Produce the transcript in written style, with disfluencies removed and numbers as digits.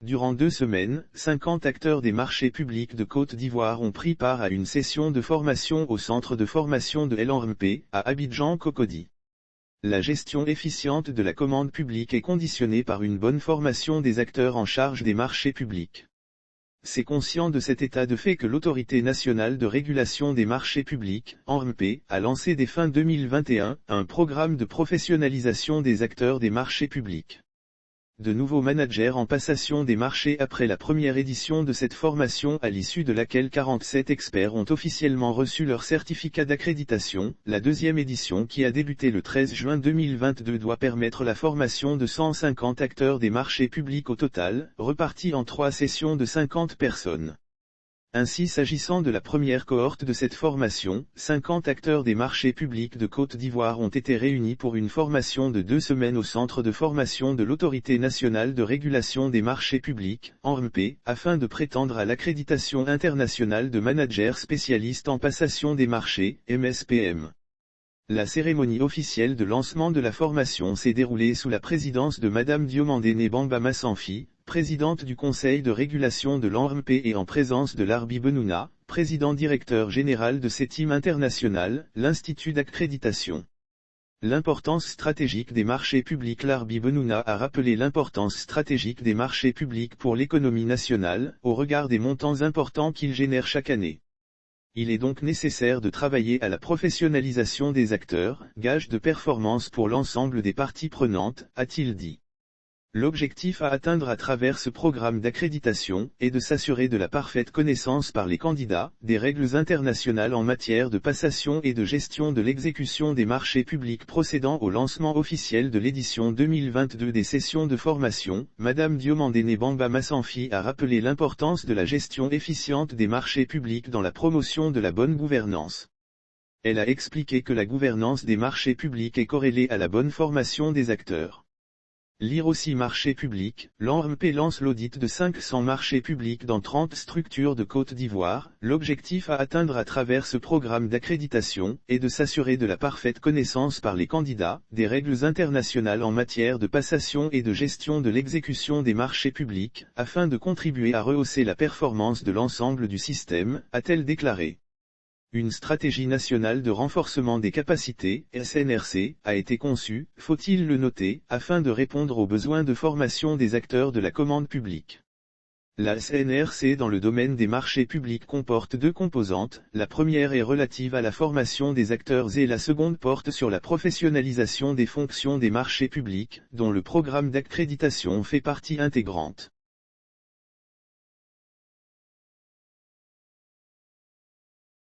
Durant 2 semaines, 50 acteurs des marchés publics de Côte d'Ivoire ont pris part à une session de formation au centre de formation de LNRMP, à Abidjan-Cocody. La gestion efficiente de la commande publique est conditionnée par une bonne formation des acteurs en charge des marchés publics. C'est conscient de cet état de fait que l'Autorité nationale de régulation des marchés publics, ANRMP, a lancé dès fin 2021, un programme de professionnalisation des acteurs des marchés publics. De nouveaux managers en passation des marchés après la première édition de cette formation à l'issue de laquelle 47 experts ont officiellement reçu leur certificat d'accréditation. La deuxième édition qui a débuté le 13 juin 2022 doit permettre la formation de 150 acteurs des marchés publics au total, repartis en 3 sessions de 50 personnes. Ainsi, s'agissant de la première cohorte de cette formation, 50 acteurs des marchés publics de Côte d'Ivoire ont été réunis pour une formation de 2 semaines au centre de formation de l'Autorité nationale de régulation des marchés publics, ANRMP, afin de prétendre à l'accréditation internationale de managers spécialistes en passation des marchés, MSPM. La cérémonie officielle de lancement de la formation s'est déroulée sous la présidence de Madame Diomandé Bamba Massanfi, présidente du Conseil de régulation de l'ANRMP et en présence de Larbi Benouna, président directeur général de CETIM International, l'Institut d'accréditation. L'importance stratégique des marchés publics. Larbi Benouna a rappelé l'importance stratégique des marchés publics pour l'économie nationale, au regard des montants importants qu'ils génèrent chaque année. Il est donc nécessaire de travailler à la professionnalisation des acteurs, gage de performance pour l'ensemble des parties prenantes, a-t-il dit. L'objectif à atteindre à travers ce programme d'accréditation est de s'assurer de la parfaite connaissance par les candidats des règles internationales en matière de passation et de gestion de l'exécution des marchés publics procédant au lancement officiel de l'édition 2022 des sessions de formation. Madame Diomandé Bamba Massanfi a rappelé l'importance de la gestion efficiente des marchés publics dans la promotion de la bonne gouvernance. Elle a expliqué que la gouvernance des marchés publics est corrélée à la bonne formation des acteurs. Lire aussi marché public, l'ANRMP lance l'audit de 500 marchés publics dans 30 structures de Côte d'Ivoire. L'objectif à atteindre à travers ce programme d'accréditation est de s'assurer de la parfaite connaissance par les candidats des règles internationales en matière de passation et de gestion de l'exécution des marchés publics, afin de contribuer à rehausser la performance de l'ensemble du système, a-t-elle déclaré. Une stratégie nationale de renforcement des capacités, SNRC, a été conçue, faut-il le noter, afin de répondre aux besoins de formation des acteurs de la commande publique. La SNRC dans le domaine des marchés publics comporte 2 composantes, la première est relative à la formation des acteurs et la seconde porte sur la professionnalisation des fonctions des marchés publics, dont le programme d'accréditation fait partie intégrante.